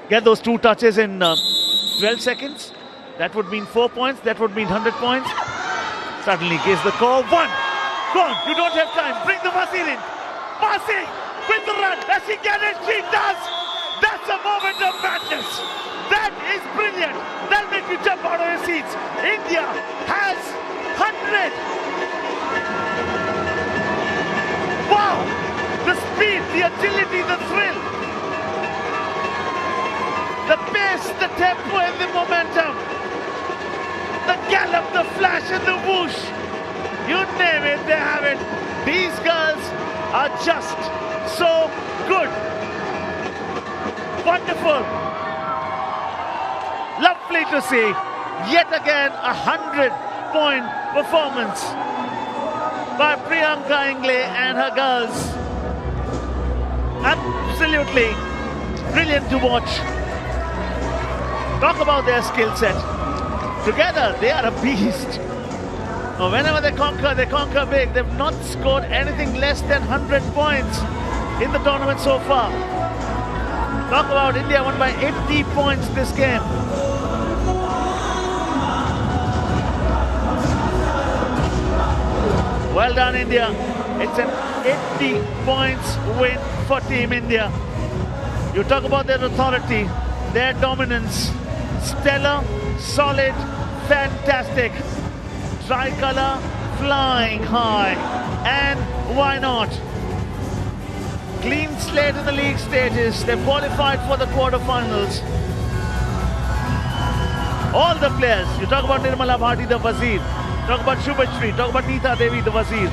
get those 2 touches in 12 seconds? That would mean 4 points. That would mean 100 points. Suddenly gives the call. 1. Go on, you don't have time. Bring the Wazir in. Passing with the run. Does she get it? She does. That's a moment of madness. That is brilliant. That'll make you jump out of your seats. India has 100. Wow. The speed, the agility, the thrill. The pace, the tempo and the momentum. The gallop, the flash and the whoosh. You name it, they have it. These girls are just so good. Wonderful. Lovely to see. Yet again, 100-point performance by Priyanka Ingle and her girls. Absolutely brilliant to watch. Talk about their skill set. Together, they are a beast. Whenever they conquer big. They've not scored anything less than 100 points in the tournament so far. Talk about India won by 80 points this game. Well done, India. It's an 80 points win for Team India. You talk about their authority, their dominance. Stellar, solid, fantastic. Tricolour flying high. And why not? Clean slate in the league stages. They've qualified for the quarterfinals. All the players. You talk about Nirmala Bhati, the Wazir. Talk about Shubhashri. Talk about Neeta Devi, the Wazir.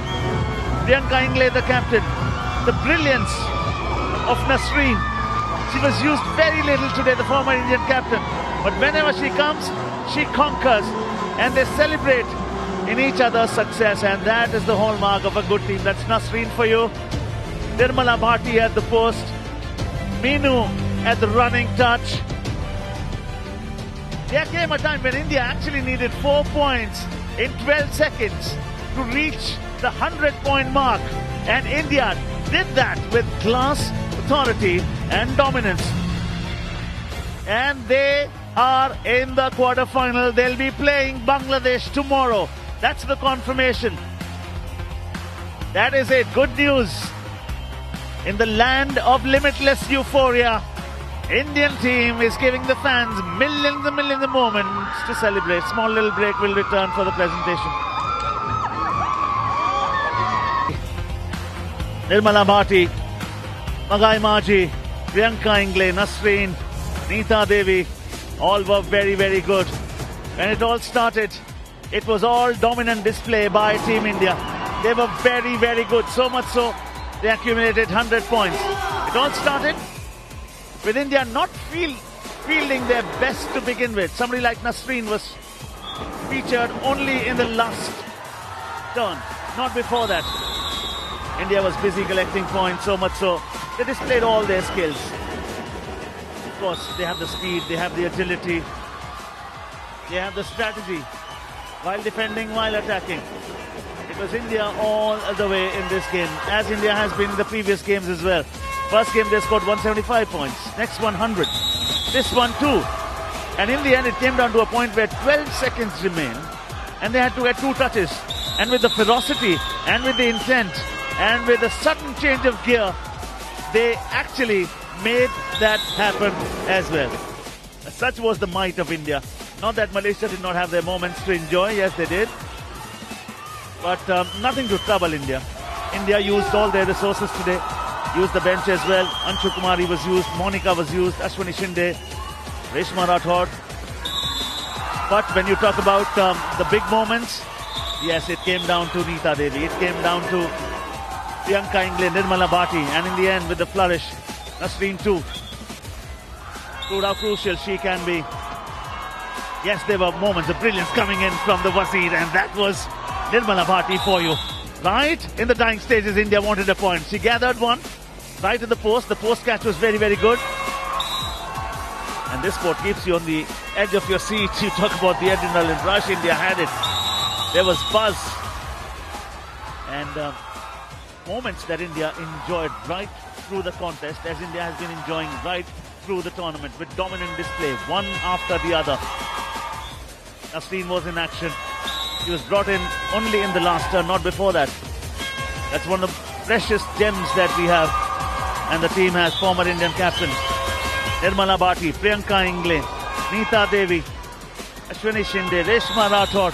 Priyanka Ingle, the captain. The brilliance of Nasreen. She was used very little today, the former Indian captain. But whenever she comes, she conquers. And they celebrate in each other's success. And that is the hallmark of a good team. That's Nasreen for you. Nirmala Bhati at the post. Meenu at the running touch. There came a time when India actually needed 4 points in 12 seconds to reach the 100-point mark. And India did that with class, authority and dominance. And they are in the quarterfinal. They'll be playing Bangladesh tomorrow. That's the confirmation. That is it. Good news. In the land of limitless euphoria, Indian team is giving the fans millions and millions of moments to celebrate. Small little break will return for the presentation. Nirmala Bhati, Magai Maji, Priyanka Ingle, Nasreen, Neeta Devi, all were very, very good. When it all started, it was all dominant display by Team India. They were very, very good. So much so, they accumulated 100 points. It all started with India not fielding their best to begin with. Somebody like Nasreen was featured only in the last turn, not before that. India was busy collecting points, so much so they displayed all their skills. Of course, they have the speed, they have the agility, they have the strategy while defending, while attacking. It was India all the way in this game, as India has been in the previous games as well. First game they scored 175 points, next 100, this one too. And in the end it came down to a point where 12 seconds remained and they had to get 2 touches. And with the ferocity and with the intent and with a sudden change of gear, they actually made that happen as well. Such was the might of India. Not that Malaysia did not have their moments to enjoy, yes they did. But nothing to trouble India. India used all their resources today. Used the bench as well. Anshu Kumari was used, Monica was used, Ashwini Shinde, Reshma Rathod. But when you talk about the big moments, yes, it came down to Neeta Devi. It came down to Priyanka Ingle, Nirmala Bhati, and in the end with the flourish, Nasreen too. Proved how crucial she can be. Yes, there were moments of brilliance coming in from the Wazir, and that was Nirmala Bhati for you. Right in the dying stages, India wanted a point. She gathered one right in the post. The post catch was very, very good. And this sport keeps you on the edge of your seat. You talk about the adrenaline rush. India had it. There was buzz. And moments that India enjoyed right through the contest, as India has been enjoying right through the tournament with dominant display, one after the other. Nasreen was in action. He was brought in only in the last turn, not before that. That's one of the precious gems that we have. And the team has former Indian captain Nirmala Bhati, Priyanka Ingle, Neeta Devi, Ashwini Shinde, Reshma Rathod.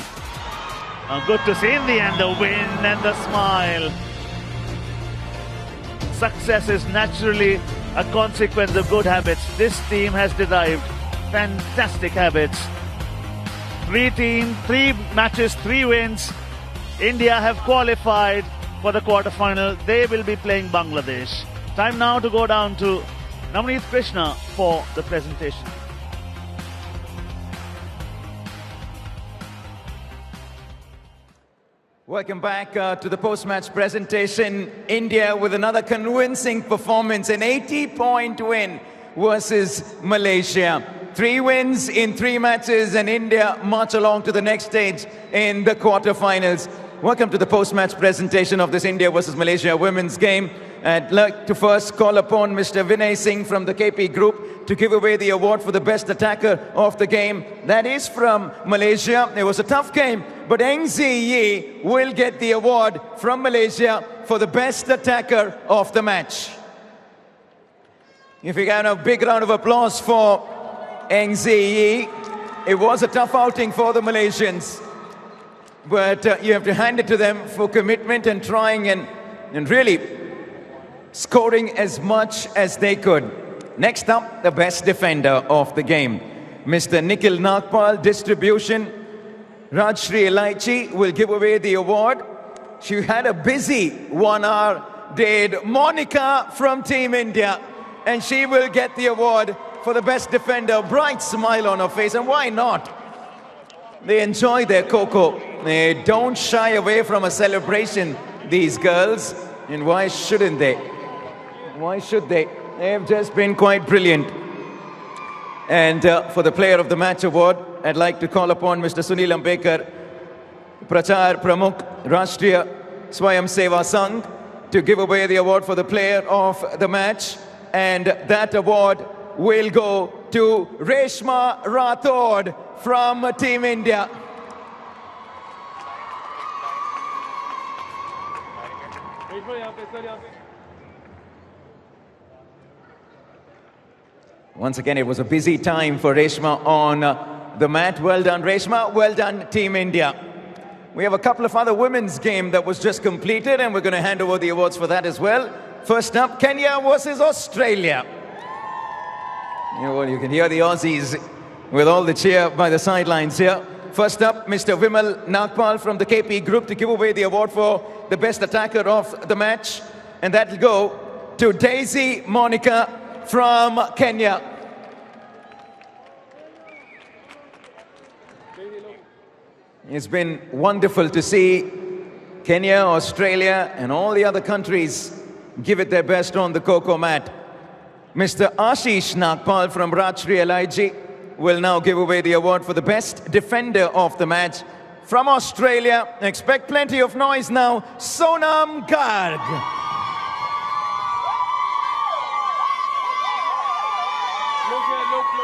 Good to see in the end the win and the smile. Success is naturally a consequence of good habits. This team has derived fantastic habits. 3 matches, 3 wins. India have qualified for the quarterfinal. They will be playing Bangladesh. Time now to go down to Navneet Krishna for the presentation. Welcome back to the post-match presentation. India with another convincing performance, an 80-point win versus Malaysia. 3 wins in 3 matches, and India march along to the next stage in the quarterfinals. Welcome to the post-match presentation of this India versus Malaysia women's game. I'd like to first call upon Mr. Vinay Singh from the KP Group to give away the award for the best attacker of the game. That is from Malaysia. It was a tough game, but Eng Zee Yi will get the award from Malaysia for the best attacker of the match. If we can have a big round of applause for Eng Zee Yi. It was a tough outing for the Malaysians, but you have to hand it to them for commitment and trying and really scoring as much as they could. Next up, the best defender of the game, Mr. Nikhil Nagpal, distribution. Rajshri Elaichi will give away the award. She had a busy 1 hour, did Monica from Team India, and she will get the award for the best defender. Bright smile on her face, and why not? They enjoy their Kho Kho. They don't shy away from a celebration, these girls, and why shouldn't they? Why should they? They've just been quite brilliant. And for the Player of the Match award, I'd like to call upon Mr. Sunil Ambekar, Prachar Pramukh, Rashtriya Swayam Seva Sangh, to give away the award for the Player of the Match. And that award will go to Reshma Rathod from Team India. Once again, it was a busy time for Reshma on the mat. Well done, Reshma. Well done, Team India. We have a couple of other women's game that was just completed, and we're going to hand over the awards for that as well. First up, Kenya versus Australia. You can hear the Aussies with all the cheer by the sidelines here. First up, Mr. Vimal Nagpal from the KP Group to give away the award for the best attacker of the match. And that will go to Daisy Monica from Kenya. It's been wonderful to see Kenya, Australia, and all the other countries give it their best on the Kho Kho mat. Mr. Ashish Nagpal from Rajshri Elaichi will now give away the award for the best defender of the match. From Australia, expect plenty of noise now, Sonam Garg.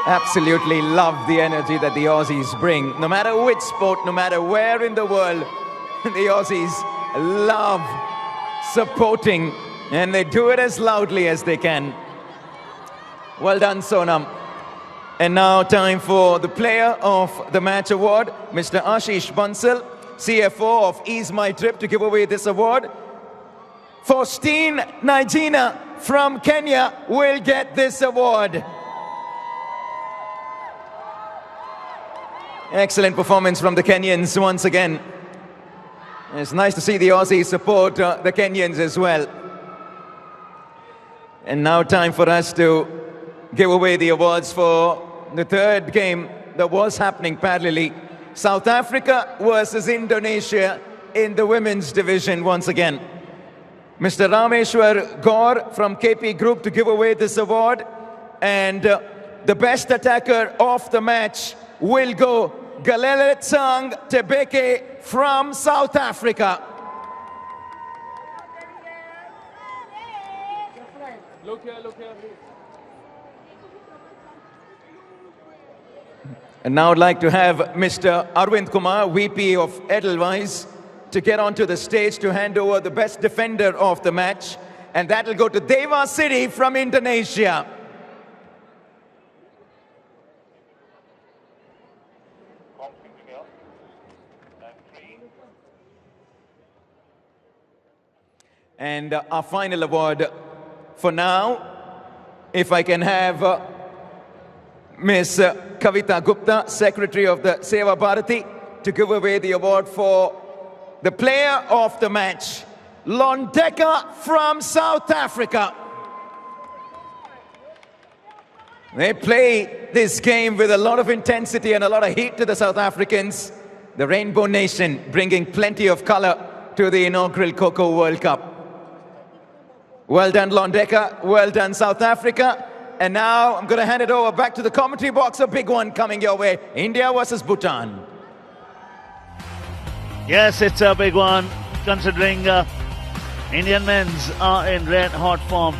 Absolutely love the energy that the Aussies bring. No matter which sport, no matter where in the world, the Aussies love supporting, and they do it as loudly as they can. Well done, Sonam. And now time for the Player of the Match award, Mr. Ashish Bansal, CFO of Ease My Trip, to give away this award. Faustine Naijina from Kenya will get this award. Excellent performance from the Kenyans once again. It's nice to see the Aussies support the Kenyans as well. And now time for us to give away the awards for the third game that was happening parallelly. South Africa versus Indonesia. in the women's division once again. Mr. Rameshwar Gaur from KP Group to give away this award. And the best attacker of the match will go Galeletsang Tebeke from South Africa. Look here, please. And now I'd like to have Mr. Arvind Kumar, VP of Edelweiss, to get onto the stage to hand over the best defender of the match. And that will go to Deva City from Indonesia. And our final award for now, if I can have Ms. Kavita Gupta, Secretary of the Seva Bharati, to give away the award for the player of the match, Londeka from South Africa. They play this game with a lot of intensity and a lot of heat to the South Africans. The Rainbow Nation bringing plenty of color to the inaugural Kho Kho World Cup. Well done, Londeka. Well done, South Africa. And now I'm going to hand it over back to the commentary box. A big one coming your way. India versus Bhutan. Yes, it's a big one, considering Indian men's are in red hot form.